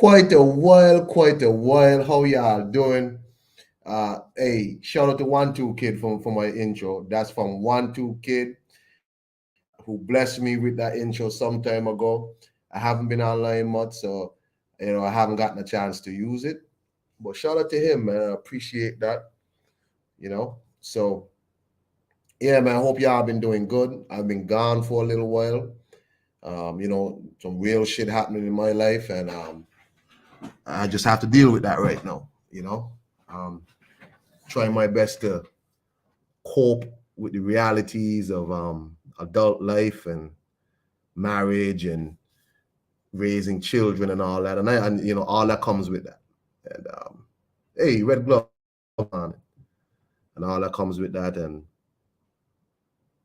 Quite a while, quite a while. How y'all doing? Hey, shout out to One Two Kid for my intro. That's from One Two Kid, who blessed me with that intro some time ago. I haven't been online much, so I haven't gotten a chance to use it. But shout out to him, man. I appreciate that. So yeah, man. I hope y'all been doing good. I've been gone for a little while. Some real shit happening in my life, and I just have to deal with that right now. Um, trying my best to cope with the realities of adult life and marriage and raising children and all that, and all that comes with that. And hey, red glove on it, and all that comes with that, and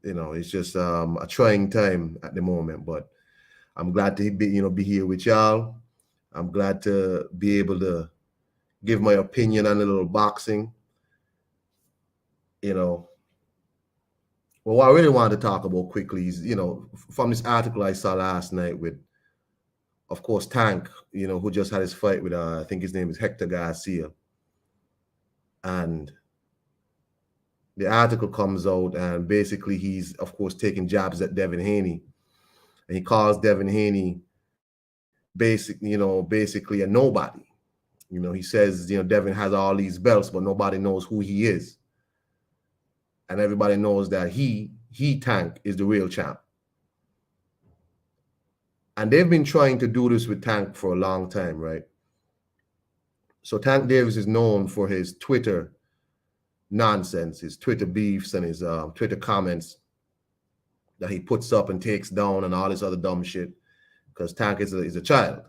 it's just a trying time at the moment. But I'm glad to be here with y'all. I'm glad to be able to give my opinion on a little boxing. Well, what I really wanted to talk about quickly is, from this article I saw last night with, of course, Tank, who just had his fight with, I think his name is Hector Garcia. And the article comes out, and basically he's, of course, taking jabs at Devin Haney. And he calls Devin Haney basically a nobody. He says, Devin has all these belts, but nobody knows who he is. And everybody knows that he Tank is the real champ. And they've been trying to do this with Tank for a long time, right? So Tank Davis is known for his Twitter nonsense, his Twitter beefs, and his Twitter comments that he puts up and takes down and all this other dumb shit. Because Tank is a child.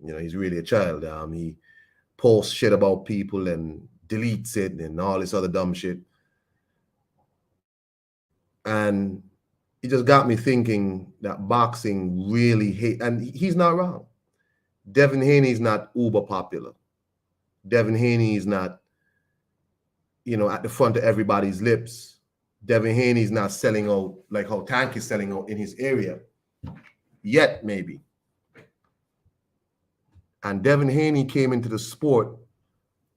He's really a child. He posts shit about people and deletes it and all this other dumb shit. And it just got me thinking that boxing really hate, and he's not wrong. Devin Haney is not uber popular. Devin Haney is not, at the front of everybody's lips. Devin Haney is not selling out like how Tank is selling out in his area. Yet, maybe. And Devin Haney came into the sport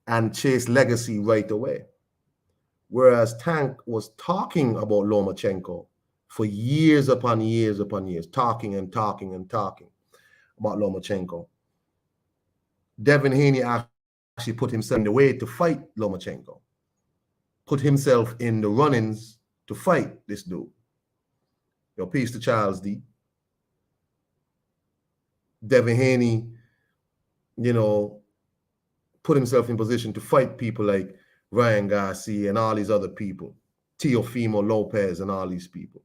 and chased legacy right away. Whereas Tank was talking about Lomachenko for years upon years upon years, talking and talking and talking about Lomachenko. Devin Haney actually put himself in the way to fight Lomachenko, put himself in the run-ins to fight this dude. Peace to Charles D. Devin Haney, put himself in position to fight people like Ryan Garcia and all these other people, Teofimo Lopez and all these people.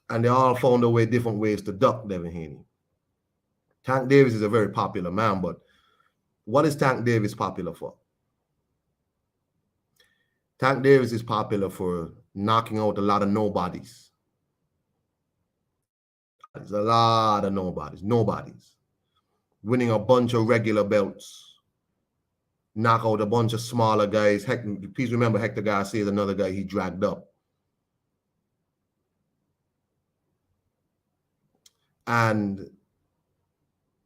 And they all found a way, different ways to duck Devin Haney. Tank Davis is a very popular man, but what is Tank Davis popular for? Tank Davis is popular for knocking out a lot of nobodies. There's a lot of nobodies. Winning a bunch of regular belts. Knock out a bunch of smaller guys. Please remember, Hector Garcia is another guy he dragged up. And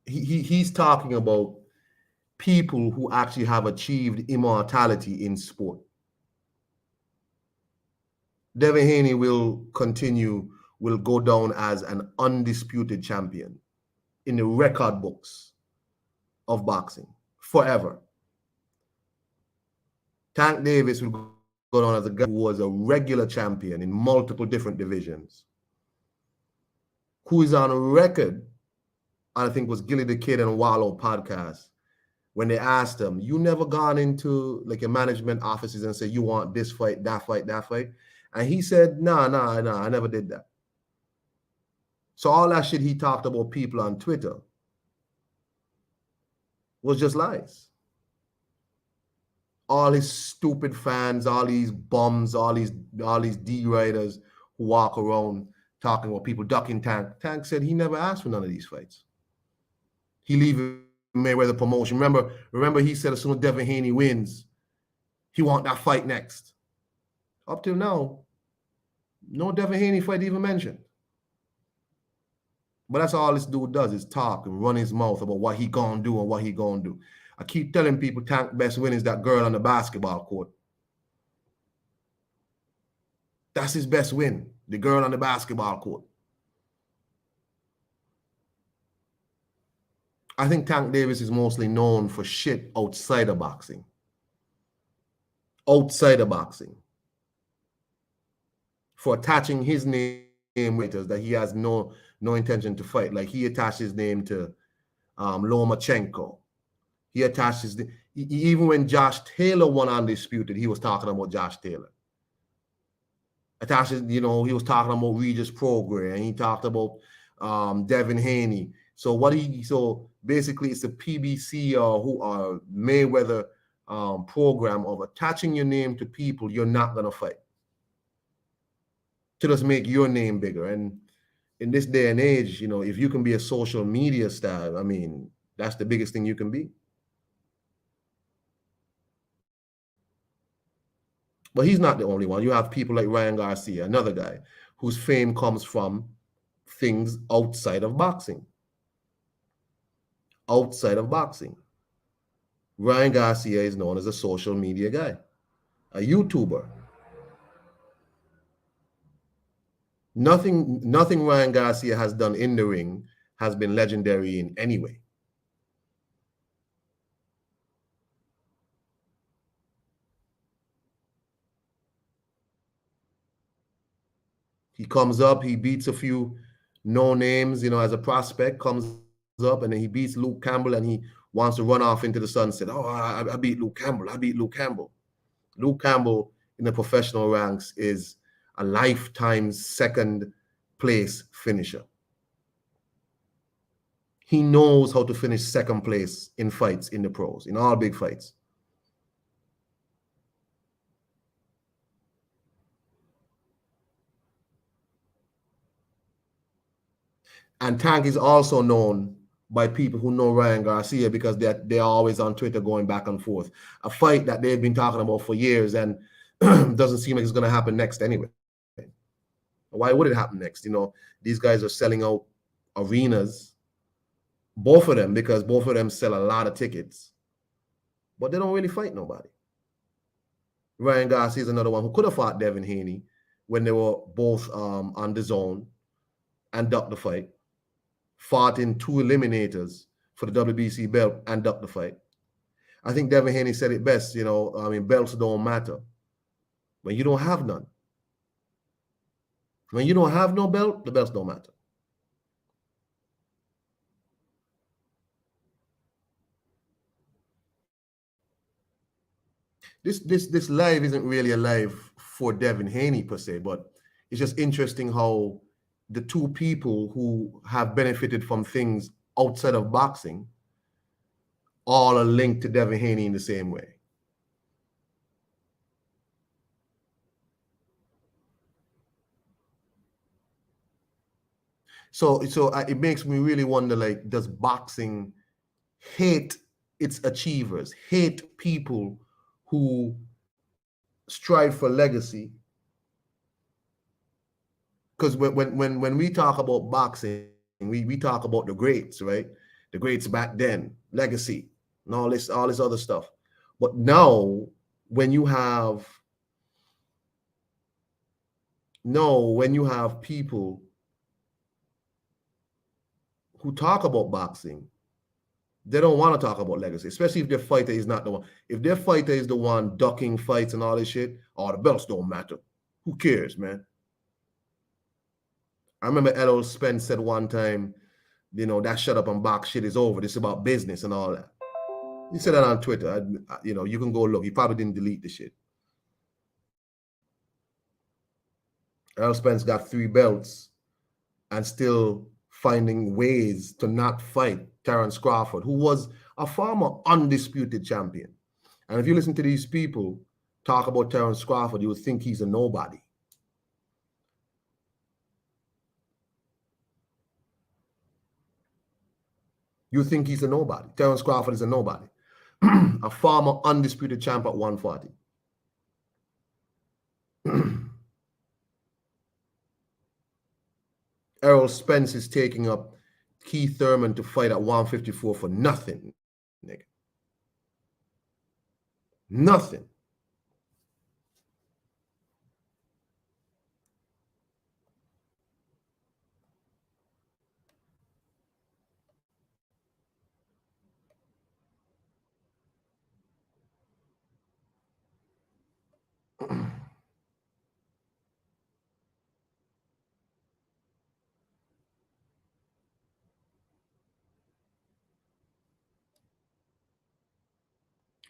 he's talking about people who actually have achieved immortality in sport. Devin Haney will go down as an undisputed champion in the record books of boxing forever. Tank Davis will go down as a guy who was a regular champion in multiple different divisions, who is on record, I think was Gilly the Kid and Wallow podcast, when they asked him, you never gone into like a management offices and said, you want this fight, that fight, that fight? And he said, nah, I never did that. So all that shit he talked about people on Twitter was just lies. All his stupid fans, all these bums, all these D-riders who walk around talking about people ducking Tank. Tank said he never asked for none of these fights. He leaving Mayweather promotion. Remember he said as soon as Devin Haney wins, he want that fight next. Up till now, no Devin Haney fight even mentioned. But that's all this dude does is talk and run his mouth about what he gonna do and what he gonna do. I keep telling people Tank best win is that girl on the basketball court. That's his best win, the girl on the basketball court. I think Tank Davis is mostly known for shit outside of boxing. Outside of boxing. For attaching his name that he has no intention to fight. Like he attached his name to Lomachenko. He attaches even when Josh Taylor won Undisputed, he was talking about Josh Taylor. Atashes, he was talking about Regis Prograis, and he talked about Devin Haney. So basically it's a PBC who are Mayweather program of attaching your name to people you're not gonna fight. To just make your name bigger. And in this day and age, if you can be a social media star, I mean, that's the biggest thing you can be. But he's not the only one. You have people like Ryan Garcia, another guy whose fame comes from things outside of boxing. Outside of boxing. Ryan Garcia is known as a social media guy, a YouTuber. Nothing Ryan Garcia has done in the ring has been legendary in any way. He comes up, he beats a few no names, as a prospect, comes up, and then he beats Luke Campbell, and he wants to run off into the sunset. Oh, I beat Luke Campbell. I beat Luke Campbell. Luke Campbell in the professional ranks is a lifetime second place finisher. He knows how to finish second place in fights in the pros, in all big fights. And Tank is also known by people who know Ryan Garcia because they're always on Twitter going back and forth. A fight that they've been talking about for years and doesn't seem like it's going to happen next anyway. Why would it happen next? These guys are selling out arenas, both of them, because both of them sell a lot of tickets, but they don't really fight nobody. Ryan Garcia is another one who could have fought Devin Haney when they were both on the zone and ducked the fight. Fought in 2 eliminators for the WBC belt and ducked the fight. I think Devin Haney said it best, belts don't matter when you don't have none. When you don't have no belt, the belts don't matter. This live isn't really a live for Devin Haney per se, but it's just interesting how the two people who have benefited from things outside of boxing all are linked to Devin Haney in the same way. So it makes me really wonder, like, does boxing hate its achievers, hate people who strive for legacy? Because when we talk about boxing, we talk about the greats, right? The greats back then, legacy, and all this other stuff. But now, when you have people who talk about boxing, they don't want to talk about legacy, especially if their fighter is not the one. If their fighter is the one ducking fights and all this shit, the belts don't matter. Who cares, man? I remember Errol Spence said one time, that shut up and box shit is over. This is about business and all that. He said that on Twitter. You can go look. He probably didn't delete the shit. Errol Spence got 3 belts and still finding ways to not fight Terence Crawford, who was a former undisputed champion. And if you listen to these people talk about Terence Crawford, you would think he's a nobody. You think he's a nobody. Terence Crawford is a nobody. A former undisputed champ at 140. Errol Spence is taking up Keith Thurman to fight at 154 for nothing, nigga. Nothing.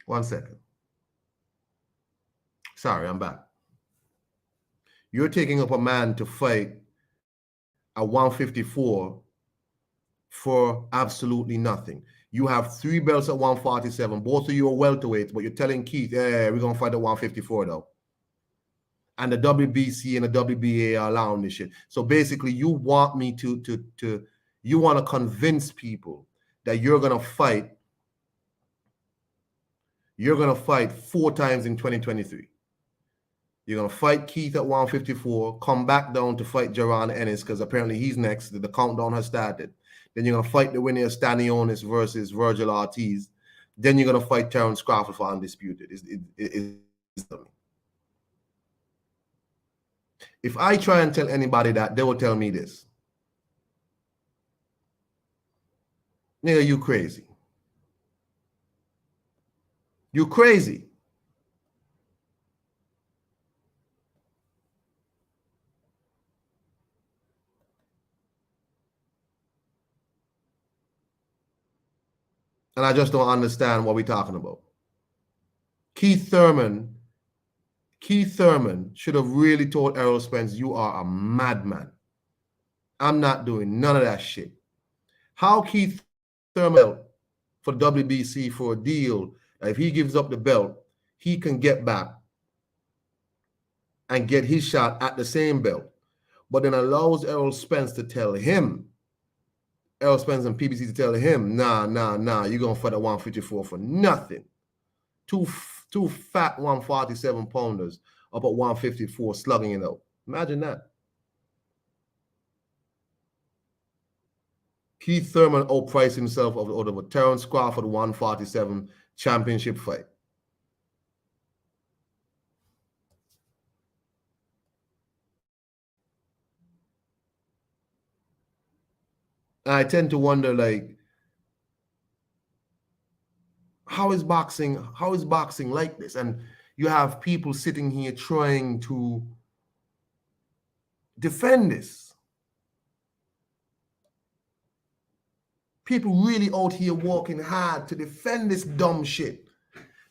One second. Sorry, I'm back. You're taking up a man to fight at 154 for absolutely nothing. You have 3 belts at 147. Both of you are welterweights, but you're telling Keith, hey, we're going to fight at 154 though. And the WBC and the WBA are allowing this shit. So basically, you want me you want to convince people that you're going to fight 4 times in 2023. You're going to fight Keith at 154, come back down to fight Jaron Ennis because apparently he's next. The countdown has started. Then you're going to fight the winner of Stanionis versus Virgil Ortiz. Then you're going to fight Terrence Crawford for undisputed. If I try and tell anybody that, they will tell me this. Nigga, you crazy. You crazy. And I just don't understand what we're talking about. Keith Thurman should have really told Errol Spence, you are a madman. I'm not doing none of that shit. How Keith Thurman for WBC for a deal, if he gives up the belt, he can get back and get his shot at the same belt, but then allows Errol Spence to tell him, Errol Spence and PBC to tell him, nah, you're going to fight at 154 for nothing. Two fat 147 pounders up at 154 slugging it out. Imagine that. Keith Thurman outpriced himself out of a Terrence Crawford 147 championship fight. And I tend to wonder, like, how is boxing like this? And you have people sitting here trying to defend this. People really out here working hard to defend this dumb shit.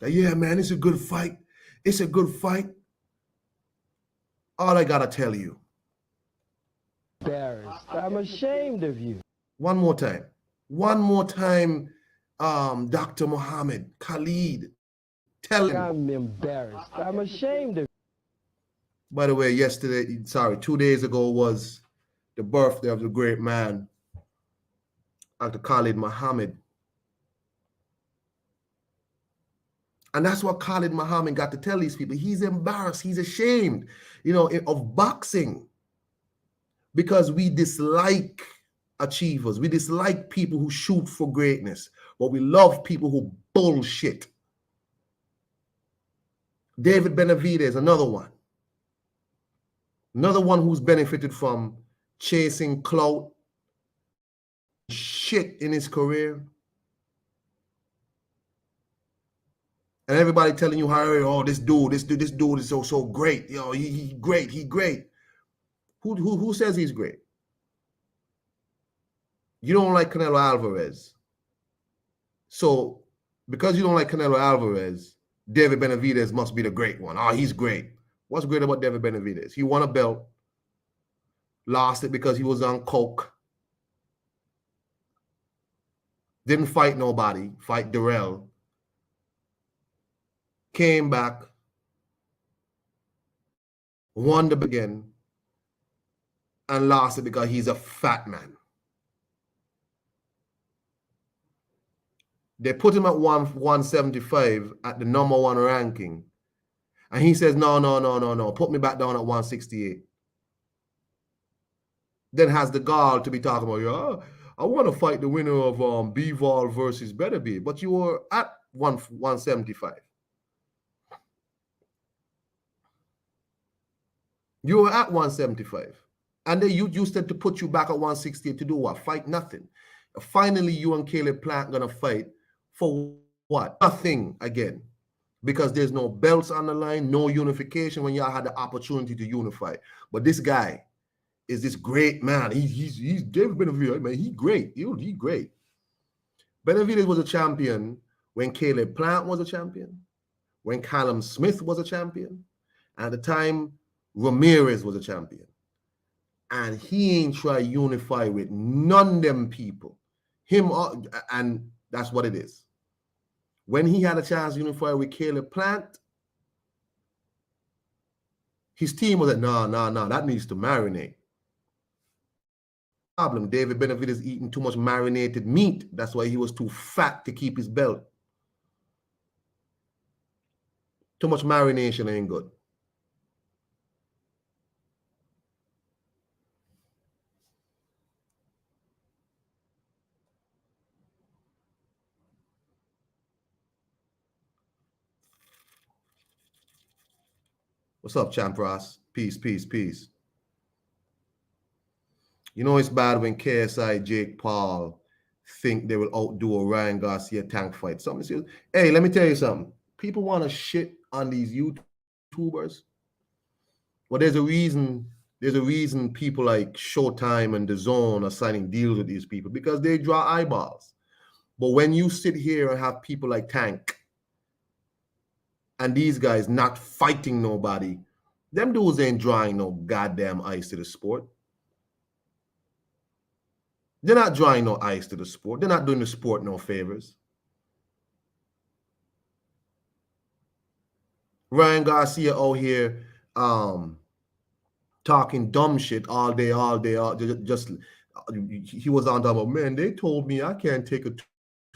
Like, yeah, man, it's a good fight. It's a good fight. All I gotta tell you. Embarrassed. I'm ashamed of you. One more time, Dr. Muhammad, Khalid, tell him. I'm embarrassed. I'm ashamed of you. By the way, 2 days ago was the birthday of the great man, Dr. Khalid Muhammad. And that's what Khalid Muhammad got to tell these people. He's embarrassed. He's ashamed, of boxing because we dislike achievers. We dislike people who shoot for greatness, but we love people who bullshit. David Benavidez, another one who's benefited from chasing clout, shit in his career. And everybody telling you how, this dude is so great. He great. Who says he's great? You don't like Canelo Alvarez. So because you don't like Canelo Alvarez, David Benavidez must be the great one. Oh, he's great. What's great about David Benavidez? He won a belt, lost it because he was on coke, didn't fight nobody, fight Darrell, came back, won the again, and lost it because he's a fat man. They put him at 175 at the number 1 ranking. And he says, no, put me back down at 168. Then has the gall to be talking about, I want to fight the winner of Bivol versus Beterbiev, but you were at 175. You were at 175. And they used it to put you back at 168 to do what? Fight nothing. Finally, you and Caleb Plant gonna fight for what? Nothing again. Because there's no belts on the line, no unification when y'all had the opportunity to unify. But this guy is this great man. He's David Benavidez, man. He's great. He's great. Benavidez was a champion when Caleb Plant was a champion, when Callum Smith was a champion, and at the time Ramirez was a champion. And he ain't try to unify with none of them people. And that's what it is. When he had a chance to unify with Caleb Plant, his team was like, no, that needs to marinate. Problem, David Benavidez eating too much marinated meat. That's why he was too fat to keep his belt. Too much marination ain't good. What's up, Champ Ross? Peace, peace, peace. You know it's bad when KSI, Jake Paul think they will outdo a Ryan Garcia tank fight. Something serious. Hey, let me tell you something. People want to shit on these YouTubers. Well, there's a reason people like Showtime and DAZN are signing deals with these people, because they draw eyeballs. But when you sit here and have people like Tank and these guys not fighting nobody, them dudes ain't drawing no goddamn eyes to the sport. They're not drawing no eyes to the sport. They're not doing the sport no favors. Ryan Garcia out here talking dumb shit all day. Just he was on top of, man, they told me I can't take a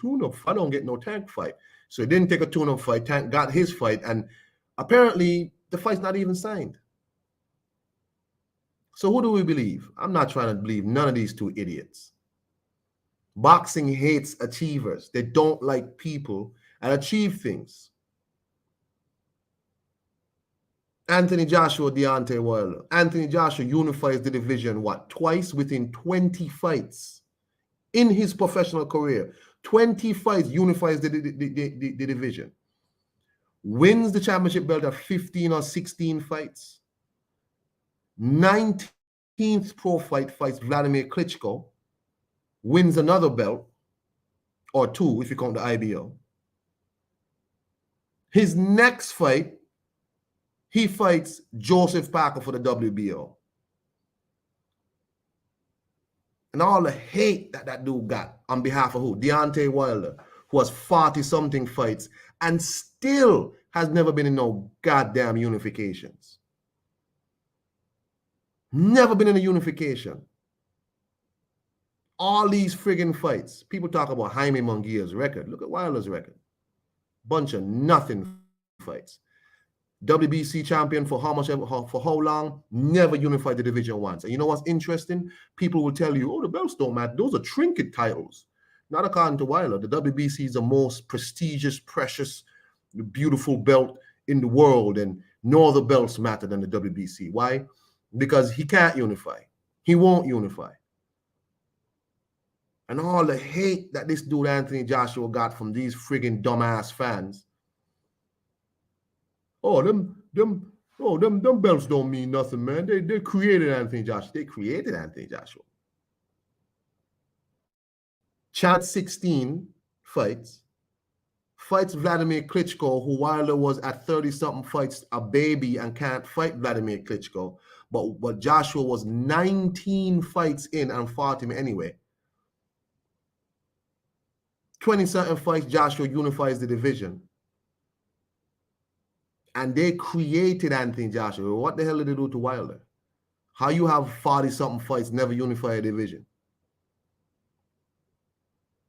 tune-up. I don't get no Tank fight. So he didn't take a tune-up fight. Tank got his fight, and apparently the fight's not even signed. So who do we believe? I'm not trying to believe none of these two idiots. Boxing hates achievers. They don't like people and achieve things. Anthony Joshua, Deontay Wilder. Anthony Joshua unifies the division, what, twice within 20 fights in his professional career. 20 fights unifies the division. Wins the championship belt at 15 or 16 fights. 19th pro fight fights Vladimir Klitschko. Wins another belt, or two if you count the IBO. His next fight, he fights Joseph Parker for the WBO. And all the hate that dude got on behalf of who? Deontay Wilder, who has 40-something fights and still has never been in no goddamn unifications. Never been in a unification. All these friggin' fights. People talk about Jaime Munguia's record. Look at Wilder's record. Bunch of nothing fights. WBC champion for how long? Never unified the division once. And you know what's interesting? People will tell you, oh, the belts don't matter. Those are trinket titles. Not according to Wilder. The WBC is the most prestigious, precious, beautiful belt in the world, and no other belts matter than the WBC. Why? Because he can't unify. He won't unify. And all the hate that this dude Anthony Joshua got from these friggin' dumbass fans. Oh, them belts don't mean nothing, man. They created Anthony Joshua. They created Anthony Joshua. Chad 16 fights Vladimir Klitschko, who Wilder was at 30-something fights, a baby, and can't fight Vladimir Klitschko. But Joshua was 19 fights in and fought him anyway. 20-something fights, Joshua unifies the division. And they created Anthony Joshua. What the hell did they do to Wilder? How you have 40-something fights, never unify a division?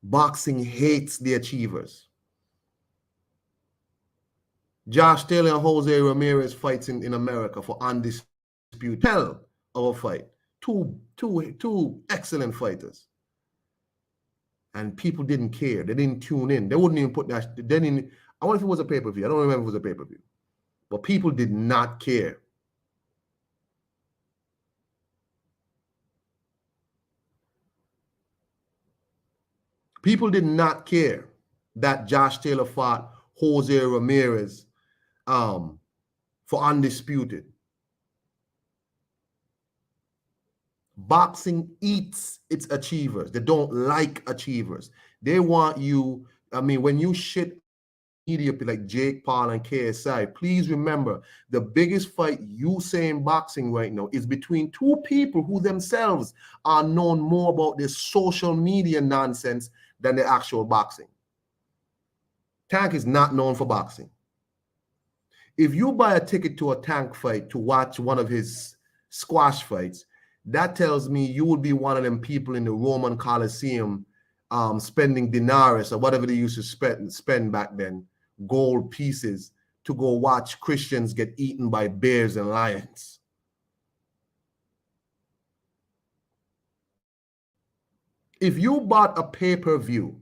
Boxing hates the achievers. Josh Taylor and Jose Ramirez fights in America for undisputed hell of a fight. Two excellent fighters. and people didn't care. They didn't tune in. They wouldn't even put that. They didn't. I wonder if it was a pay-per-view. I don't remember if it was a pay-per-view, but people did not care. People did not care that Josh Taylor fought Jose Ramirez for undisputed. Boxing eats its achievers. They don't like achievers. They want you. I mean, when you shit media like Jake Paul and KSI, please remember the biggest fight you say in boxing right now is between two people who themselves are known more about this social media nonsense than the actual boxing. Tank is not known for boxing. If you buy a ticket to a Tank fight to watch one of his squash fights, that tells me you would be one of them people in the Roman Colosseum spending denarius or whatever they used to spend back then, gold pieces, to go watch Christians get eaten by bears and lions. If you bought a pay-per-view,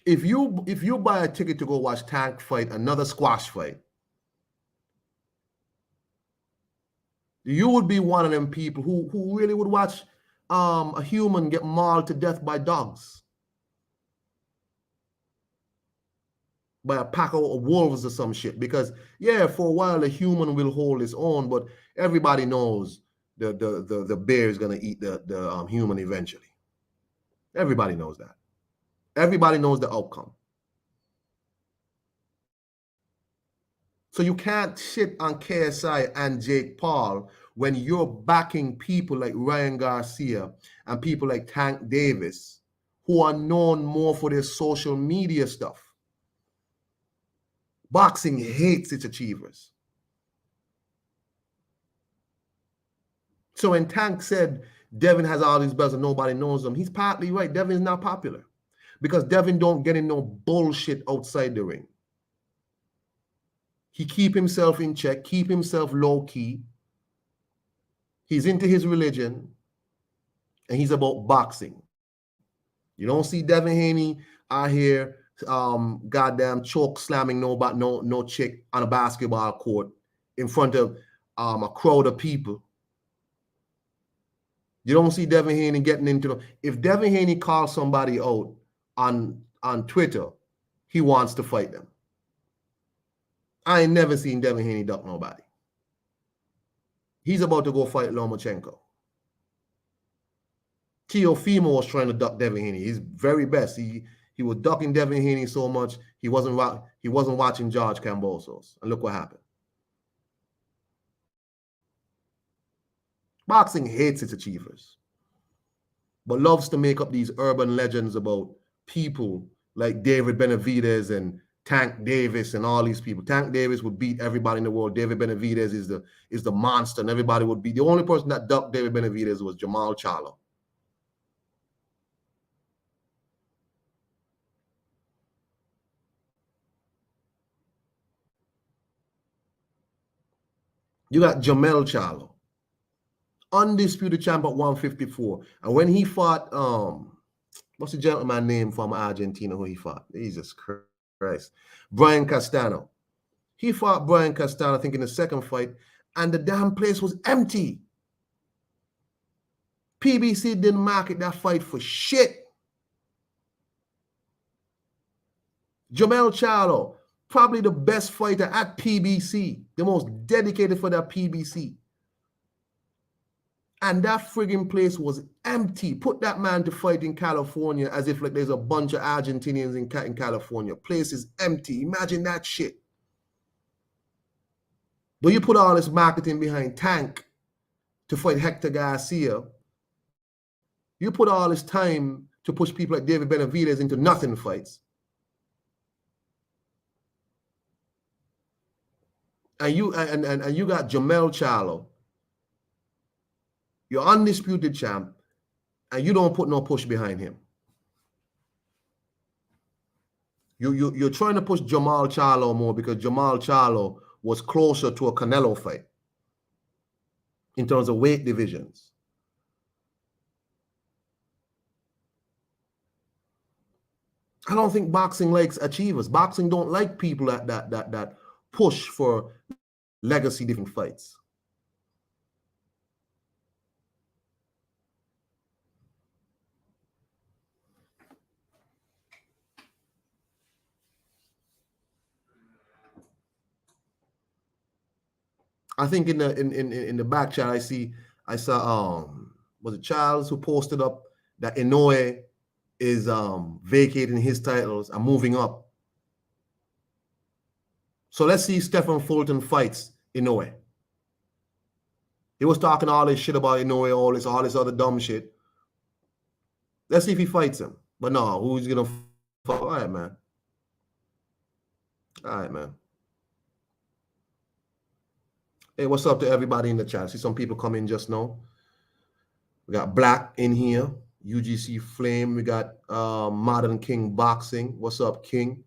if you buy a ticket to go watch Tank fight another squash fight, you would be one of them people who really would watch a human get mauled to death by dogs, by a pack of wolves or some shit. Because yeah, for a while a human will hold his own, but everybody knows the bear is gonna eat the human eventually. Everybody knows that. Everybody knows the outcome. So you can't shit on KSI and Jake Paul when you're backing people like Ryan Garcia and people like Tank Davis, who are known more for their social media stuff. Boxing hates its achievers. So when Tank said Devin has all these belts and nobody knows them, he's partly right. Devin is not popular because Devin don't get in no bullshit outside the ring. He keep himself in check, keep himself low key. He's into his religion, and he's about boxing. You don't see Devin Haney out here, goddamn choke slamming no chick on a basketball court in front of a crowd of people. You don't see Devin Haney getting into it. If Devin Haney calls somebody out on Twitter, he wants to fight them. I ain't never seen Devin Haney duck nobody. He's about to go fight Lomachenko. Teofimo was trying to duck Devin Haney. His very best. He was ducking Devin Haney so much he wasn't watching George Kambosos. And look what happened. Boxing hates its achievers, but loves to make up these urban legends about people like David Benavidez and Tank Davis and all these people. Tank Davis would beat everybody in the world. David Benavidez is the monster, and everybody would beat. The only person that ducked David Benavidez was Jamal Charlo. You got Jamel Charlo, undisputed champ at 154. And when he fought, what's the gentleman name from Argentina who he fought? Jesus Christ. Brian Castano. He fought Brian Castano, I think, in the second fight, and the damn place was empty. PBC didn't market that fight for shit. Jamel Charlo, probably the best fighter at PBC, the most dedicated for that PBC. And that friggin' place was empty. Put that man to fight in California as if like there's a bunch of Argentinians in California. Place is empty. Imagine that shit. But you put all this marketing behind Tank to fight Hector Garcia. You put all this time to push people like David Benavidez into nothing fights. And you got Jamel Charlo. You're undisputed champ, and you don't put no push behind him. You're trying to push Jamal Charlo more because Jamal Charlo was closer to a Canelo fight in terms of weight divisions. I don't think boxing likes achievers. Boxing don't like people that push for legacy different fights. I think in the back chat I saw was it Charles who posted up that Inoue is vacating his titles and moving up. So let's see Stephen Fulton fights Inoue. He was talking all this shit about Inoue, all this other dumb shit. Let's see if he fights him. But no, who's gonna fight? All right, man. All right, man. Hey, what's up to everybody in the chat? I see some people come in just now. We got Black in here, UGC Flame. We got Modern King Boxing. What's up, King?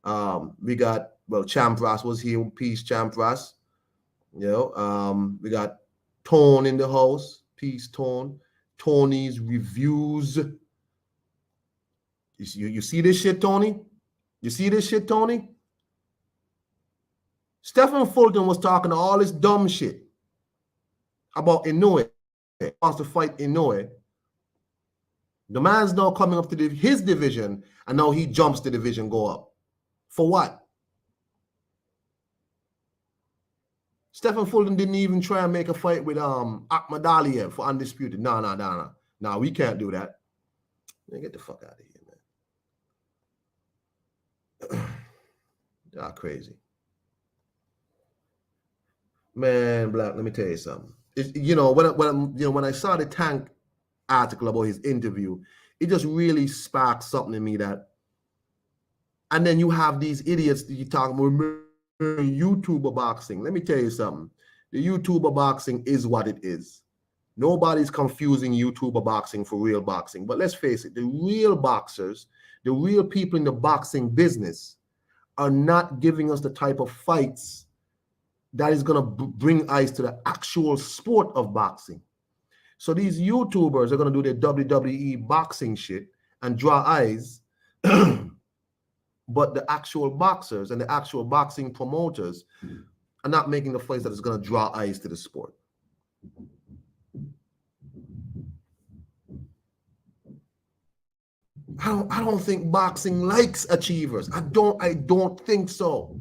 We got, well, Champ Ross was here. Peace, Champ Ross. You know, we got Tone in the house. Peace, Tone. Tony's reviews. You see this shit, Tony? You see this shit, Tony? Stephen Fulton was talking all this dumb shit about Inoue. He wants to fight Inoue. The man's now coming up to his division, and now he jumps the division, go up. For what? Stephen Fulton didn't even try and make a fight with Ahmad Aliyev for undisputed. No, we can't do that. Man, get the fuck out of here, man. Y'all crazy. Man, Black, let me tell you something. When I saw the Tank article about his interview, it just really sparked something in me that. And then you have these idiots that you talk about YouTuber boxing. Let me tell you something. The YouTuber boxing is what it is. Nobody's confusing YouTuber boxing for real boxing. But let's face it, the real boxers, the real people in the boxing business are not giving us the type of fights that is going to bring eyes to the actual sport of boxing. So these YouTubers are going to do their WWE boxing shit and draw eyes, but the actual boxers and the actual boxing promoters are not making the fights that is going to draw eyes to the sport. I don't think boxing likes achievers. I don't think so.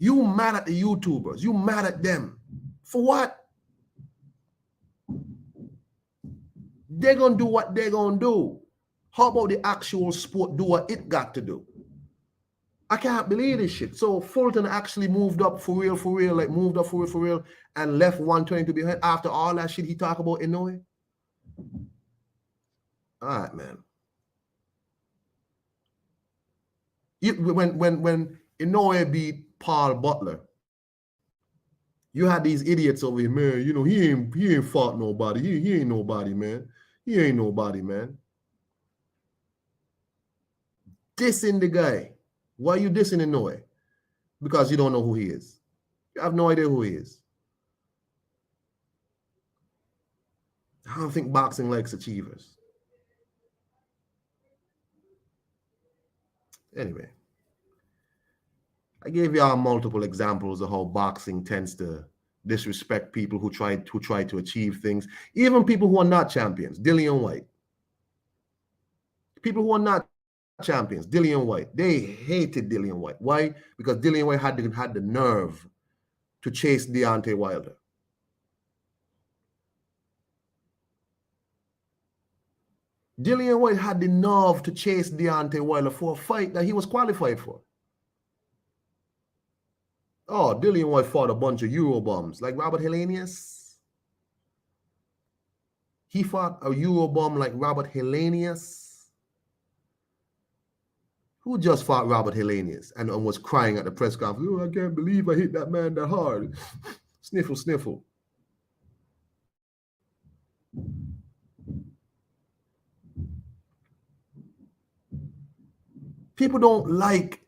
You mad at the YouTubers. You mad at them. For what? They're going to do what they're going to do. How about the actual sport do what it got to do? I can't believe this shit. So Fulton actually moved up for real, like moved up for real, and left 122 behind after all that shit he talked about Inoue. All right, man. When Inoue beat Paul Butler, you had these idiots over here, man. You know, he ain't fought nobody. He ain't nobody, man. He ain't nobody, man. Dissing the guy. Why are you dissing Inoue? Because you don't know who he is. You have no idea who he is. I don't think boxing likes achievers. Anyway, I gave y'all multiple examples of how boxing tends to disrespect people who try to achieve things, even people who are not champions. Dillian White. People who are not champions, Dillian White. They hated Dillian White. Why? Because Dillian White had the nerve to chase Deontay Wilder. Dillian White had the nerve to chase Deontay Wilder for a fight that he was qualified for. Oh, Dillian White fought a bunch of Eurobums, like Robert Helenius. He fought a Eurobum like Robert Helenius. Who just fought Robert Helenius and was crying at the press conference? Oh, I can't believe I hit that man that hard. Sniffle, sniffle. People don't like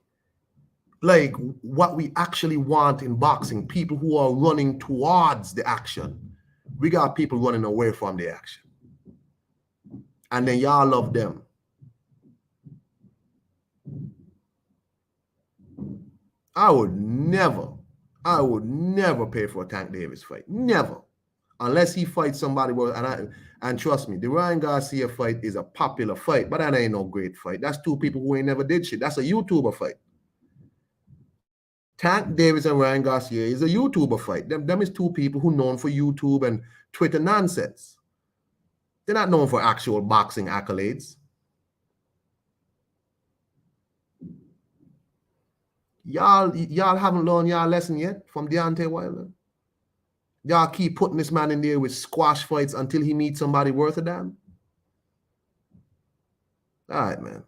what we actually want in boxing. People who are running towards the action. We got people running away from the action. and then y'all love them. I would never pay for a Tank Davis fight. Never. Unless he fights somebody worth, and trust me, the Ryan Garcia fight is a popular fight, but that ain't no great fight. That's two people who ain't never did shit. That's a YouTuber fight. Tank Davis and Ryan Garcia is a YouTuber fight. Them is two people who known for YouTube and Twitter nonsense. They're not known for actual boxing accolades. Y'all haven't learned y'all lesson yet from Deontay Wilder. Y'all keep putting this man in there with squash fights until he meets somebody worth a damn. All right, man.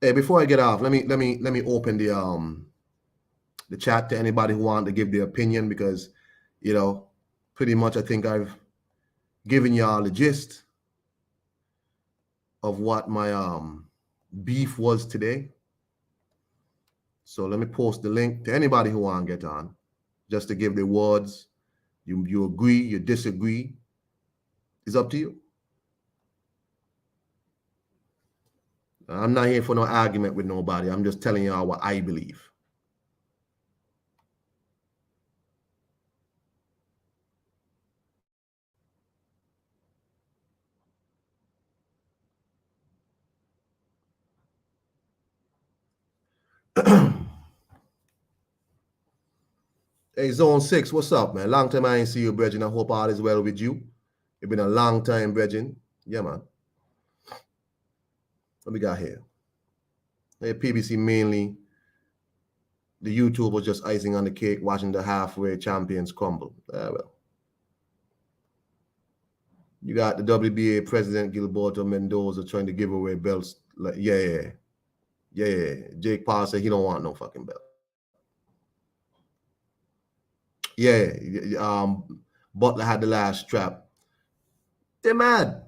Hey, before I get off, let me open the chat to anybody who wants to give their opinion, because, you know, pretty much I think I've given y'all the gist of what my beef was today. So let me post the link to anybody who want to get on, just to give their words. You agree, you disagree. It's up to you. I'm not here for no argument with nobody. I'm just telling y'all what I believe. Hey, Zone 6, what's up, man? Long time I ain't see you, Bridget. I hope all is well with you. It's been a long time, Bridget. Yeah, man. What we got here? Hey, PBC mainly. The YouTube was just icing on the cake, watching the halfway champions crumble. Well. You got the WBA president, Gilberto Mendoza, trying to give away belts. Like, yeah. Jake Paul said he don't want no fucking belt. Yeah, Butler had the last strap. They're mad.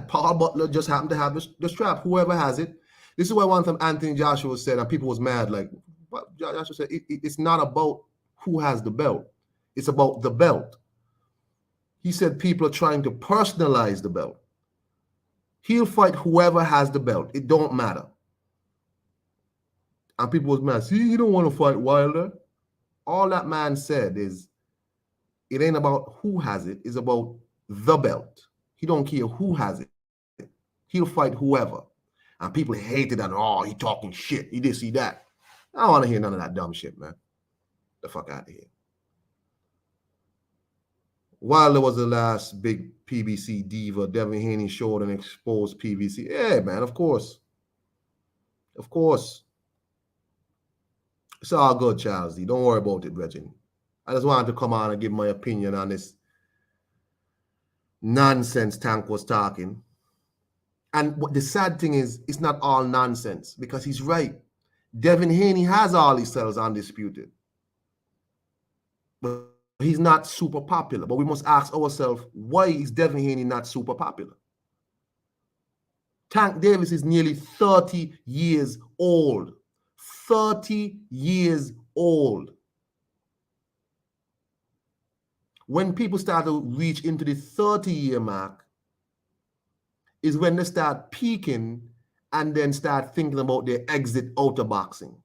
Paul Butler just happened to have the strap. Whoever has it. This is what one from Anthony Joshua said, and people was mad. Like, what Joshua said, it's not about who has the belt. It's about the belt. He said people are trying to personalize the belt. He'll fight whoever has the belt. It don't matter. And people was mad. See, he don't want to fight Wilder. All that man said is, it ain't about who has it. It's about the belt. He don't care who has it. He'll fight whoever. And people hated that. Oh, he talking shit. He this, he that. I don't want to hear none of that dumb shit, man. The fuck out of here. Wilder was the last big PBC diva. Devin Haney showed and exposed PBC. Yeah, man, of course. Of course. It's all good, Charles D. Don't worry about it, Reggie. I just wanted to come on and give my opinion on this nonsense Tank was talking. And what the sad thing is, it's not all nonsense, because he's right. Devin Haney has all his cells undisputed. But he's not super popular. But we must ask ourselves, why is Devin Haney not super popular? Tank Davis is nearly 30 years old. 30 years old. When people start to reach into the 30-year mark is when they start peaking and then start thinking about their exit out of boxing.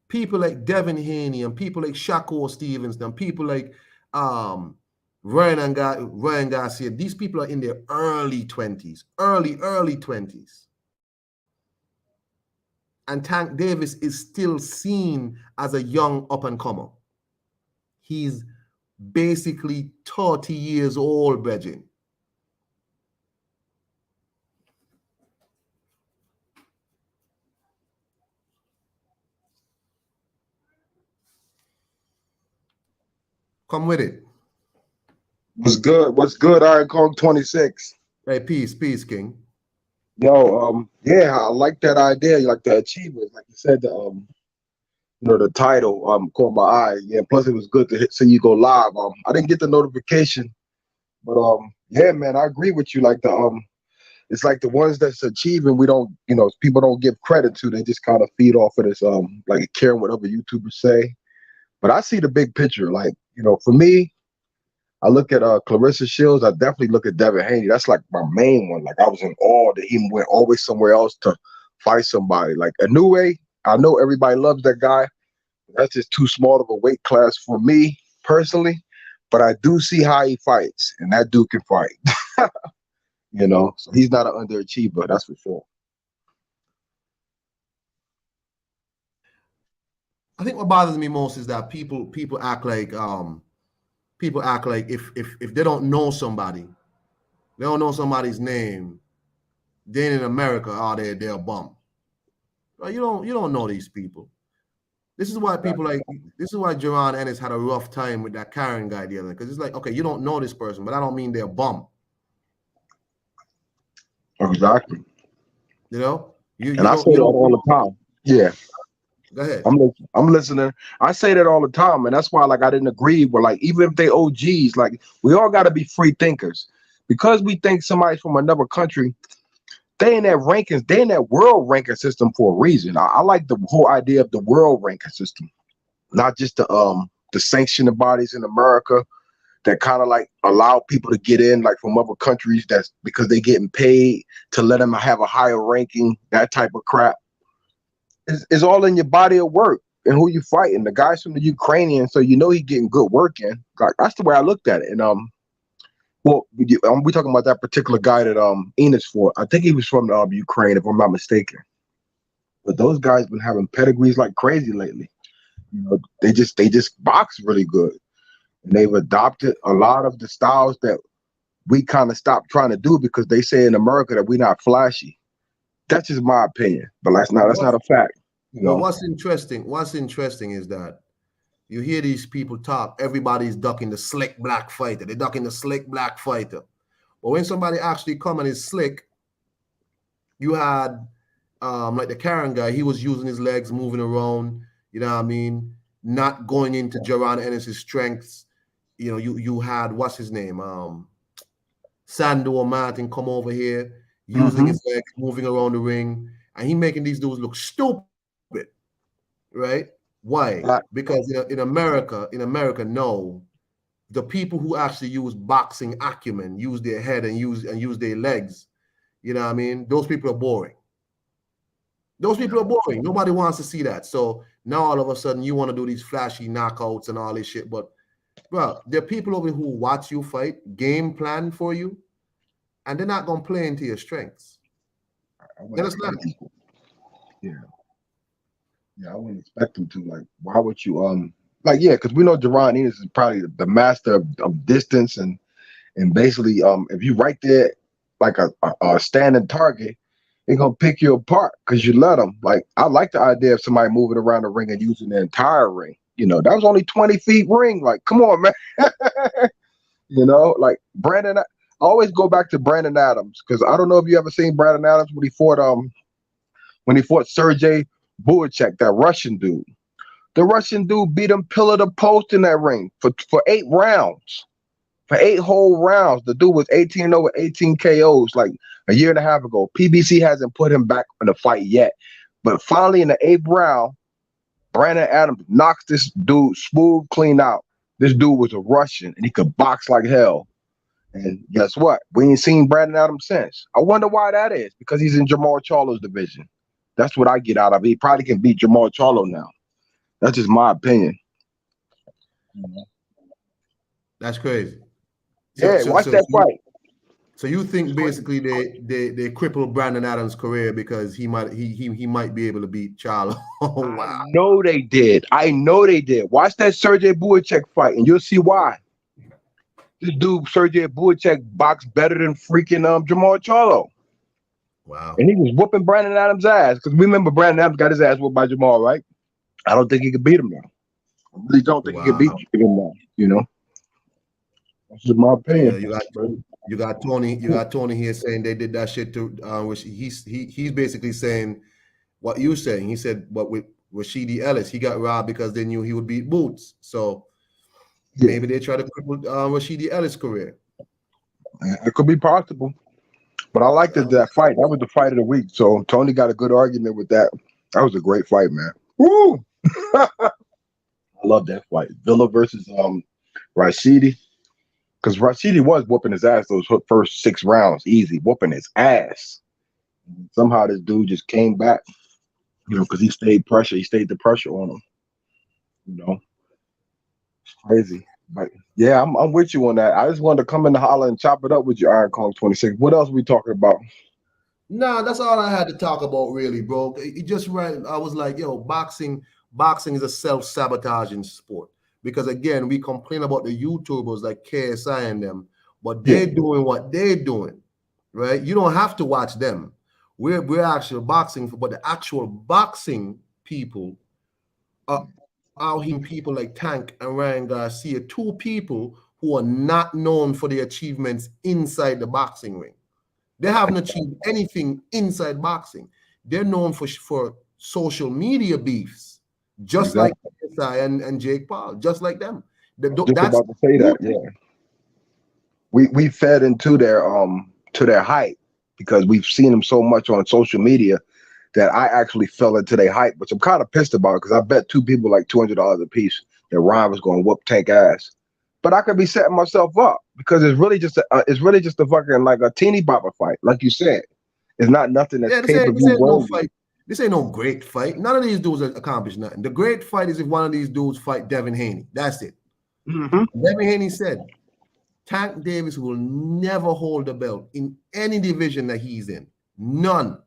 People like Devin Haney and people like Shakur Stevenson and people like Ryan Garcia, these people are in their early 20s, early 20s. And Tank Davis is still seen as a young up-and-comer. He's basically 30 years old, Bridget. Come with it. What's good? What's good? Iron Kong 26. Hey, peace, King. Yo, yeah, I like that idea. Like the achievers, like you said, the title caught my eye. Yeah, plus it was good to see you go live. I didn't get the notification, But yeah, man, I agree with you. Like it's like the ones that's achieving, we don't, people don't give credit to. They just kind of feed off of this, like caring what other YouTubers say. But I see the big picture. Like, for me, I look at Clarissa Shields. I definitely look at Devin Haney. That's like my main one. Like I was in awe that he went always somewhere else to fight somebody. Like Inoue, I know everybody loves that guy. That's just too small of a weight class for me personally. But I do see how he fights, and that dude can fight. So he's not an underachiever, that's for sure. I think what bothers me most is that people act like if they don't know somebody, they don't know somebody's name, then in America, they're a bum. Well, you don't know these people. This is why this is why Jerron Ennis had a rough time with that Karen guy the other, because it's like, okay, you don't know this person, but I don't mean they're a bum. Exactly. You And I say don't that all the time. Yeah. go ahead. I'm listening. I say that all the time, and that's why like I didn't agree with like even if they OGs, like we all got to be free thinkers. Because we think somebody's from another country, they in that rankings, they in that world ranking system for a reason. I like the whole idea of the world ranking system, not just the sanctioning bodies in America that kind of like allow people to get in like from other countries. That's because they getting paid to let them have a higher ranking. That type of crap is all in your body of work and who you fighting. The guys from the Ukrainian, so he getting good work in. Like that's the way I looked at it. And well, we talking about that particular guy that Enos fought. I think he was from Ukraine, if I'm not mistaken. But those guys been having pedigrees like crazy lately. They just box really good, and they've adopted a lot of the styles that we kind of stopped trying to do because they say in America that we're not flashy. That's just my opinion, but that's not a fact. But what's interesting is that you hear these people talk, everybody's ducking the slick black fighter. They're ducking the slick black fighter. But when somebody actually come and is slick, you had like the Karen guy, he was using his legs, moving around, you know what I mean? Not going into Jaron Ennis's strengths. You had what's his name? Sandor Martin come over here, using Hmm. his legs, moving around the ring, and he making these dudes look stupid, right? Why? Because in America, no, the people who actually use boxing acumen, use their head and use their legs. You know what I mean? Those people are boring. Those people are boring. Nobody wants to see that. So now all of a sudden you want to do these flashy knockouts and all this shit. But bro, there are people over here who watch you fight, game plan for you, and they're not gonna play into your strengths. I wouldn't Then it's not. expect them to. Yeah, yeah, I wouldn't expect them to. Like, why would you? Like, yeah, because we know Jaron Enos is probably the master of distance and basically, if you right there like a standing target, they're gonna pick you apart because you let them. Like, I like the idea of somebody moving around the ring and using the entire ring. That was only 20 feet ring. Like, come on, man. Like Brandon. I always go back to Brandon Adams because I don't know if you ever seen Brandon Adams when he fought Sergey Buicek, that Russian dude. The Russian dude beat him pillar to post in that ring for 8 rounds. For 8 whole rounds. The dude was 18 over 18 KOs like a year and a half ago. PBC hasn't put him back in the fight yet. But finally, in the 8th round, Brandon Adams knocks this dude smooth clean out. This dude was a Russian and he could box like hell. And guess what? We ain't seen Brandon Adams since. I wonder why that is. Because he's in Jamal Charlo's division. That's what I get out of it. He probably can beat Jamal Charlo now. That's just my opinion. That's crazy. So Yeah, so watch so that fight. so you think basically they crippled Brandon Adams' career because he might be able to beat Charlo. Oh I wow. know they did. I know they did. Watch that Sergey Buicek fight, and you'll see why. This dude, Sergey Buicek, boxed better than freaking Jamal Charlo. Wow. And he was whooping Brandon Adams' ass. Because remember, Brandon Adams got his ass whooped by Jamal, right? I don't think he could beat him now. I really don't think he could beat Wow. him now. That's just my Yeah, opinion. you got Tony here saying they did that shit to which he's basically saying what you saying. He said what with Rashidi Ellis, he got robbed because they knew he would beat Boots. So Yeah. maybe they try to cripple Rashidi Ellis' career. It could be possible. But I liked that fight. That was the fight of the week. So Tony got a good argument with that. That was a great fight, man. Woo! I love that fight. Villa versus Rashidi. Because Rashidi was whooping his ass those first 6 rounds, easy, whooping his ass. Somehow this dude just came back, because he stayed the pressure on him. It's crazy. But yeah, I'm with you on that. I just wanted to come in the holler and chop it up with you, Iron Kong 26. What else we talking about? Nah, that's all I had to talk about, really, bro. It just right. I was like, yo, boxing is a self-sabotaging sport. Because again, we complain about the YouTubers like KSI and them, but they're doing what they're doing, right? You don't have to watch them. We're actually boxing, but the actual boxing people are out here, people like Tank and Ryan Garcia, two people who are not known for their achievements inside the boxing ring. They haven't achieved anything inside boxing. They're known for social media beefs, just like KSI and Jake Paul, just like them. Just That's about to say that, yeah. We fed into their hype because we've seen them so much on social media that I actually fell into their hype, which I'm kind of pissed about because I bet two people like $200 a piece that Ryan was going to whoop Tank ass. But I could be setting myself up because it's really just a fucking like a teeny bopper fight, like you said. It's not nothing that's pay-per-view this ain't no worthy. fight. This ain't no great fight. None of these dudes accomplish nothing. The great fight is if one of these dudes fight Devin Haney. That's it. Devin Haney said Tank Davis will never hold the belt in any division that he's in. None.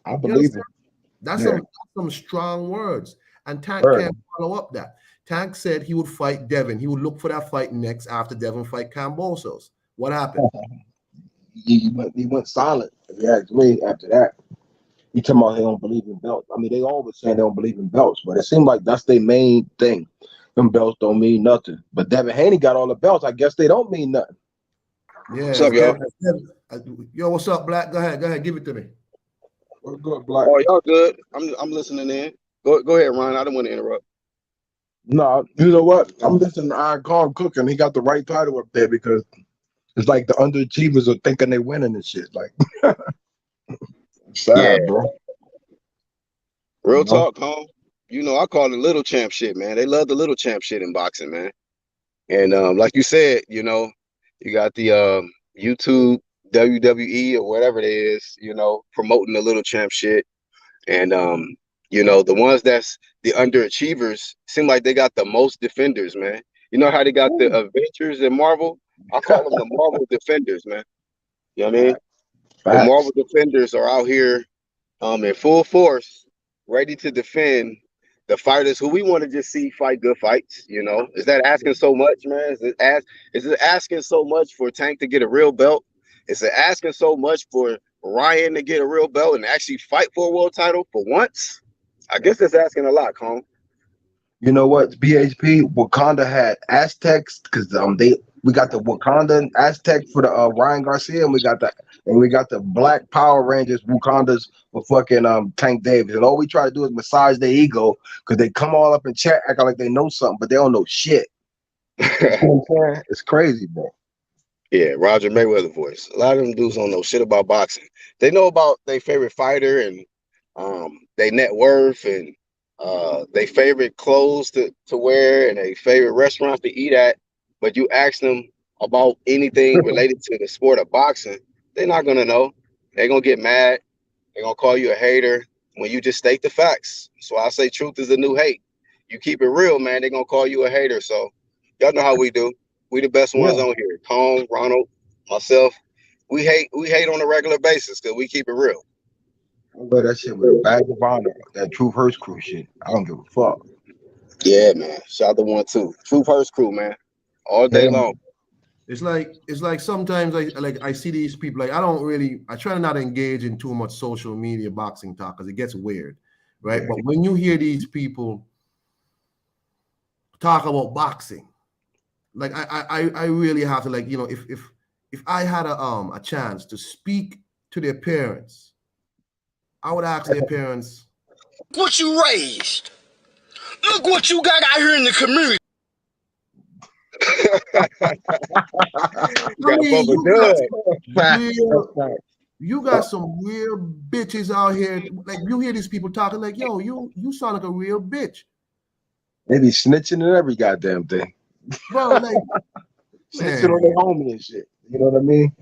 I believe it. That's some strong words. And Tank can't follow up that. Tank said he would fight Devin. He would look for that fight next after Devin fight Kambosos. What happened? He went silent, if you ask me, after that. He talking about he don't believe in belts. I mean, they always saying they don't believe in belts, but it seemed like that's their main thing. Them belts don't mean nothing. But Devin Haney got all the belts. I guess they don't mean nothing. Yeah. What's up, y'all? Yo, what's up, Black? Go ahead. Give it to me. We're good, Black. Oh, y'all good? I'm listening in. Go ahead, Ron. I don't want to interrupt. No, you know what? I'm listening to Iron Kong cooking. He got the right title up there because it's like the underachievers are thinking they winning and shit. Like, sad, bro. Real talk, home. I call it little champ shit, man. They love the little champ shit in boxing, man. And like you said, you got the YouTube, WWE, or whatever it is, promoting the little champ shit. And the ones that's the underachievers seem like they got the most defenders, man. You know how they got the Avengers in Marvel? I call them the Marvel defenders, man. You know what I mean? The Marvel defenders are out here in full force, ready to defend the fighters who we want to just see fight good fights. Is that asking so much, man? Is it asking so much for Tank to get a real belt? Is it asking so much for Ryan to get a real belt and actually fight for a world title for once? I guess it's asking a lot, Cone. You know what? BHP Wakanda had Aztecs because we got the Wakanda Aztec for the Ryan Garcia, and we got the Black Power Rangers Wakandas for fucking Tank Davis. And all we try to do is massage their ego because they come all up in chat acting like they know something, but they don't know shit. You know what I'm saying? It's crazy, bro. Yeah, Roger Mayweather voice. A lot of them dudes don't know shit about boxing. They know about their favorite fighter and their net worth and their favorite clothes to wear and their favorite restaurants to eat at. But you ask them about anything related to the sport of boxing, they're not gonna know. They're gonna get mad. They're gonna call you a hater when you just state the facts. So I say truth is the new hate. You keep it real, man, they're gonna call you a hater. So y'all know how we do. We the best ones on here. Tom, Ronald, myself. We hate on a regular basis because we keep it real. I wear that shit with a badge of honor. That Truth Hurts crew shit. I don't give a fuck. Yeah, man. Shout out to 1-2. Truth Hurts crew, man. All day long. It's like sometimes I see these people, like I try not to engage in too much social media boxing talk because it gets weird, right? But when you hear these people talk about boxing, like I really have to, like, if I had a chance to speak to their parents, I would ask their parents, what you raised. Look what you got out here in the community. I Got mean, Bubba Dub. Facts. That's real, facts. you got some real bitches out here. Like you hear these people talking like, yo, you sound like a real bitch. They be snitching and every goddamn thing. Bro, like, Snitching man, on their homie and shit. You know what I mean?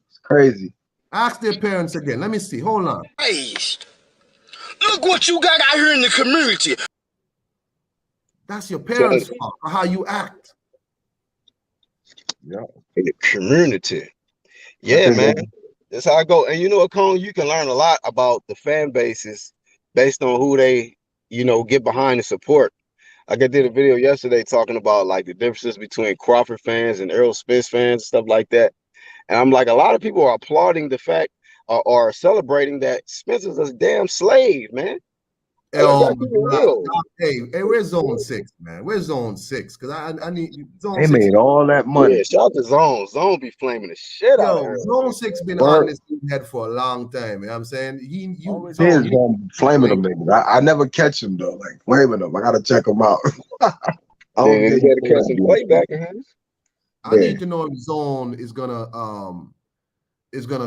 It's crazy. ask their parents again. Let me see. Hold on. Raised. Look what you got out here in the community. That's your So, parents' fault for how you act. Yeah. in the community. I Yeah, think man. That's how I go. And you know what, Cone? You can learn a lot about the fan bases based on who they, get behind and support. Like I did a video yesterday talking about like the differences between Crawford fans and Errol Spence fans and stuff like that. And I'm like, a lot of people are applauding the fact or celebrating that Spencer's a damn slave, man. Oh Let's my keep it God. real. Hey, where's zone 6, man? Where's zone 6? Because I need zone they 6. made all that money. Yeah, shout out to Zone. Zone be flaming the shit out of Yo, her. zone 6 been on Word. this head for a long time. You know what I'm saying? All it Zone, is flaming them niggas. I never catch them though. Like flaming them. I gotta check them out. I don't Then get you you better for catch that some dude. playback in her. I Yeah. need to know if zone is gonna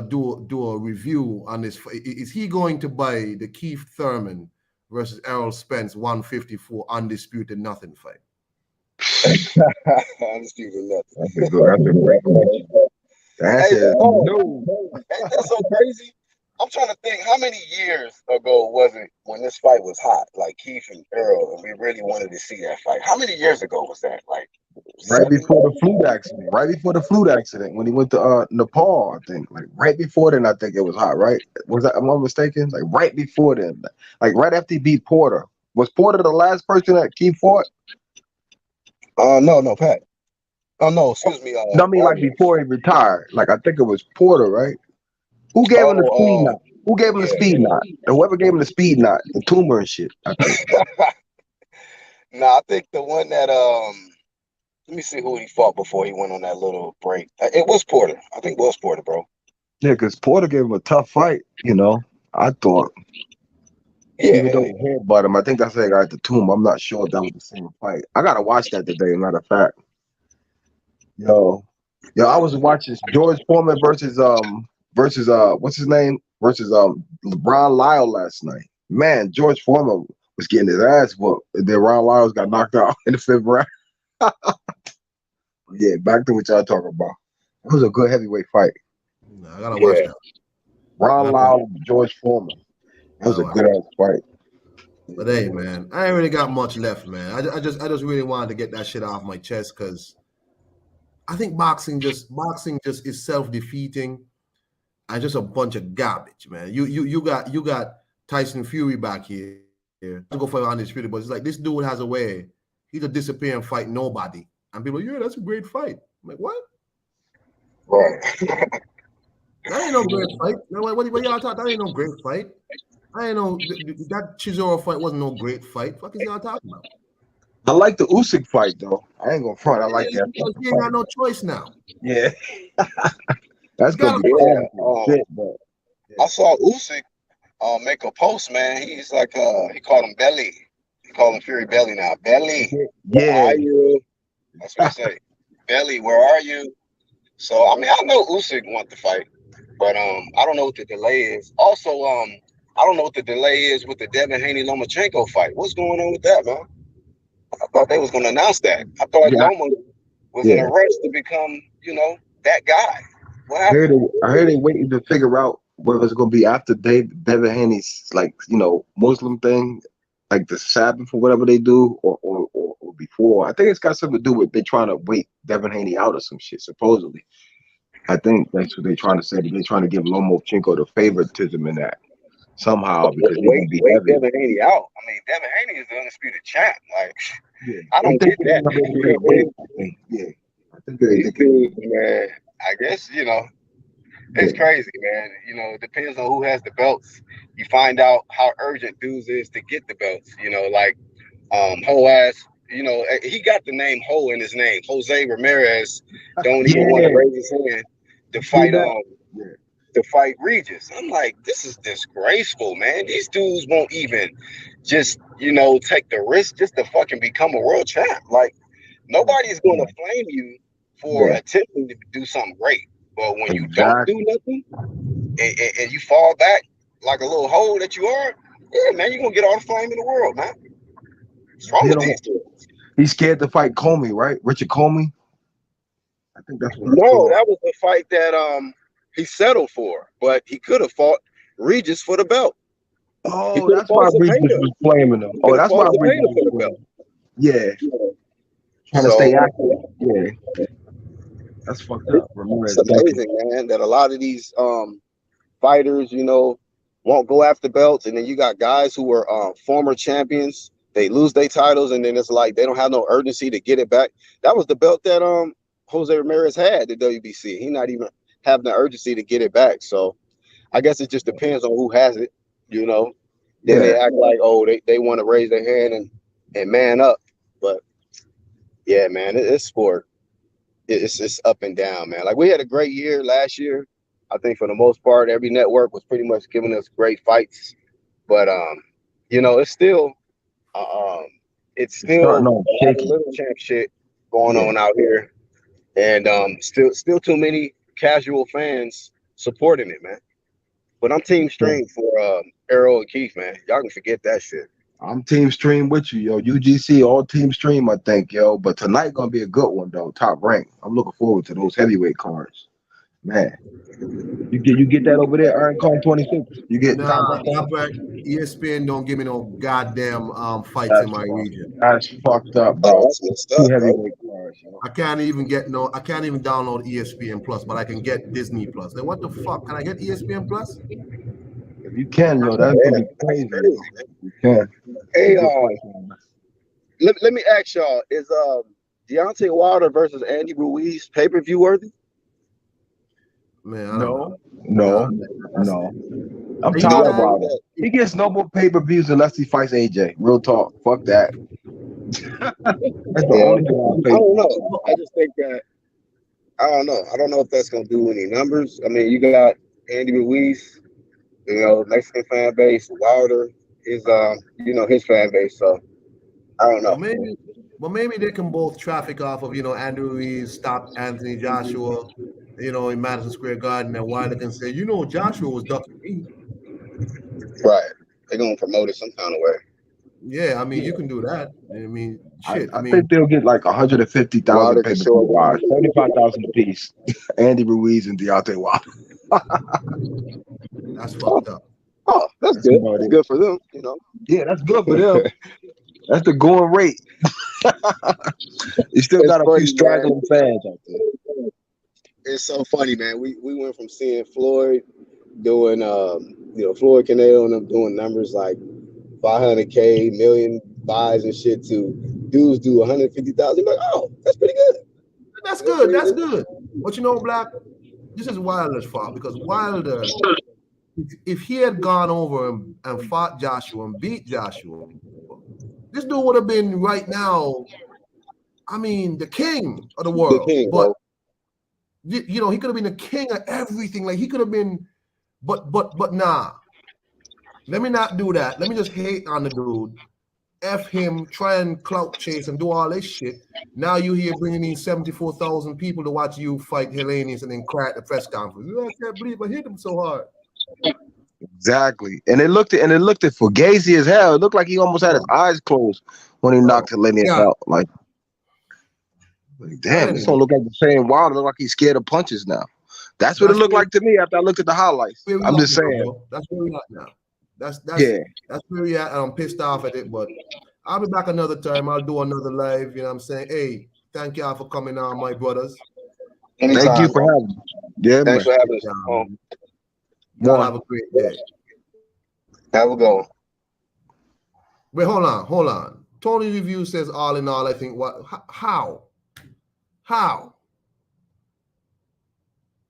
do a review on this. Is he going to buy the Keith Thurman versus Errol Spence 154 undisputed nothing fight? Undisputed nothing. That's a great question. The Hey, answer is no. ain't that so crazy? I'm trying to think how many years ago was it when this fight was hot, like Keith and Earl, and we really wanted to see that fight. How many years ago was that? Like Right 7 before the years? flute accident. Right before the flute accident when he went to Nepal, I think. Like right before then, I think it was hot, right? Was that am I mistaken? Like right before then. Like right after he beat Porter. Was Porter the last person that Keith fought? No, Pat. Oh no, excuse me. No, I mean like Audience. before he retired. Like I think it was Porter, right? Who gave him the speed Oh, knot? Who gave him the yeah. speed knot? And whoever gave him the speed knot, the tumor and shit, I think. No, I think the one that let me see who he fought before he went on that little break. It was Porter. I think it was Porter, bro. Yeah, because Porter gave him a tough fight, you know. I thought, even though Yeah, he headbutt him, I think that's like at the tomb. I'm not sure if that was the same fight. I gotta watch that today, matter of fact. Yo, I was watching George Foreman versus what's his name? Versus LeBron Lyle last night. Man, George Foreman was getting his ass whooped. And then Ron Lyles got knocked out in the fifth round. Yeah, back to what y'all talking about. It was a good heavyweight fight. No, I gotta watch yeah. that. I Ron gotta watch Lyles, George Foreman. That was a that. good ass fight. But hey, man, I ain't really got much left, man. I just really wanted to get that shit off my chest because I think boxing just is self-defeating and just a bunch of garbage, man. You got Tyson Fury back here to go for undisputed, but it's like this dude has a way. He could disappear and fight nobody. And people, yeah, that's a great fight. I'm like, what? Right. That ain't no great fight. What y'all talking? That ain't no great fight. I ain't know that Chisora fight wasn't no great fight. Fuck is y'all talking about? I like the Usyk fight though. I ain't gonna front. I like Yeah, that because fucking you ain't fight. got no choice now. Yeah, that's You gonna gotta be fight. Yeah. fun as shit, but I saw Usyk make a post, man. He's like he called him Belly. He called him Fury Belly now. Belly, where yeah, are you? That's what he say. Belly, where are you? So I mean, I know Usyk want the fight, but I don't know what the delay is. Also, I don't know what the delay is with the Devin Haney Lomachenko fight. What's going on with that, man? I thought they was gonna announce that. I thought yeah, Loma was in yeah. a rush to become, that guy. What I heard happened? it. I heard they waiting to figure out whether it's gonna be after Devin Haney's like Muslim thing, like the Sabbath or whatever they do, or before. I think it's got something to do with they trying to wait Devin Haney out or some shit. Supposedly, I think that's what they're trying to say. They're trying to give Lomachenko the favoritism in that somehow because he's gonna be Wait heavy. Devin Haney out. I mean, Devin Haney is the undisputed champ. Like, Yeah, I I'm don't get thinking they're that. gonna make it weight. I think. Yeah, I think they're These thinking. dudes, man, I guess, Yeah, it's crazy, man. It depends on who has the belts. You find out how urgent dudes is to get the belts. Like Ho ass, he got the name Ho in his name. Jose Ramirez don't even want to yeah. raise his hand to You see fight that? Yeah. Regis. I'm like, this is disgraceful, man. These dudes won't even just, take the risk just to fucking become a world champ. Like, Nobody is going to flame you for attempting to do something great. But when you don't do nothing and you fall back like a little hole that you are, yeah, man, you're going to get all the flame in the world, man. What's wrong with these kids? He's scared to fight Comey, right? Richard Comey. I think that's what I No, saw. that was the fight that he settled for, but he could have fought Regis for the belt. Oh, that's why Regis was flaming him. Oh, that's why Regis was flaming. Yeah. Trying to stay active. Yeah. That's fucked up. It's amazing, man, that a lot of these fighters, you know, won't go after belts, and then you got guys who were former champions. They lose their titles, and then it's like they don't have no urgency to get it back. That was the belt that Jose Ramirez had, the WBC. He not even having the urgency to get it back. So I guess it just depends on who has it, you know. Then they act like, oh, they want to raise their hand and man up. But yeah, man, it's sport. It's up and down, man. Like we had a great year last year. I think for the most part, every network was pretty much giving us great fights. But you know, it's still little champ shit going on out here, and still too many casual fans supporting it, man. But I'm Team Stream for Arrow and Keith, man. Y'all can forget that shit. I'm Team Stream with you, yo. UGC, all Team Stream, I think, yo. But tonight gonna be a good one, though. Top rank. I'm looking forward to those heavyweight cards, man. You get that over there, Iron Con 26. You get top rank. ESPN don't give me no goddamn fights in my region. That's fucked up, bro. That's messed up, heavyweight cards, yo. I can't even download ESPN Plus, but I can get Disney Plus. Then what the fuck? Can I get ESPN Plus? If you can, yo, that's gonna be crazy. You can. Hey, let me ask y'all: is Deontay Wilder versus Andy Ruiz pay-per-view worthy? Man, I don't No. I'm tired of Wilder. He gets no more pay-per-views unless he fights AJ. Real talk. Fuck that. That's the only thing I don't know. I just think that I don't know. I don't know if that's gonna do any numbers. I mean, you got Andy Ruiz, you know, Mexican fan base. Wilder is you know, his fan base. So I don't know. Maybe they can both traffic off of, you know, Andrew Ruiz stopped Anthony Joshua, you know, in Madison Square Garden, and Wilder can say, you know, Joshua was ducking me. Right. They're gonna promote it some kind of way. Yeah, I mean, you can do that. I mean, shit. I think they'll get like 150,000 pay-per-view wise, 75,000 apiece. Andy Ruiz and Deontay Wilder. That's fucked up. Oh, that's good. That's good for them, you know. Yeah, that's good for them. That's the going rate. You still got a few straggling fans out there. It's so funny, man. We went from seeing Floyd doing you know, Floyd Canelo and them doing numbers like 500K, million buys and shit to dudes do 150,000. Like, oh, that's pretty good. That's good. That's good. But you know, Black, this is Wilder's fault, because Wilder, if he had gone over and fought Joshua and beat Joshua, this dude would have been right now, I mean, the king of the world. But you know, he could have been the king of everything. Like he could have been, but nah. Let me not do that. Let me just hate on the dude. F him, try and clout chase and do all this shit. Now you here bringing in 74,000 people to watch you fight Hellenius and then cry at the press conference. I can't believe I hit him so hard. Exactly. And it looked at fugazi as hell. It looked like he almost had his eyes closed when he knocked Hellenius out. Like damn, this don't look like the same Wilder. Look like he's scared of punches now. That's what it looked like to me after I looked at the highlights. I'm just saying. That's where we're at now. That's where we at. I'm pissed off at it, but I'll be back another time. I'll do another live. You know what I'm saying? Hey, thank y'all for coming on, my brothers. Anytime, thank you for having me. Yeah, thanks for having us. Y'all have a great day. Have a go. Wait, hold on. Tony Review says all in all, I think how?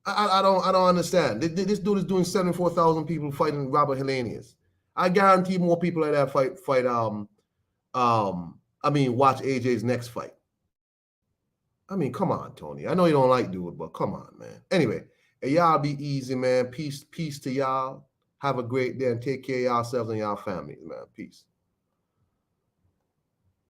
I don't understand. This dude is doing 74,000 people fighting Robert Hellenius. I guarantee more people like that fight. Watch AJ's next fight. I mean, come on, Tony. I know you don't like dude, but come on, man. Anyway, y'all be easy, man. Peace to y'all. Have a great day and take care of yourselves and y'all families, man. Peace.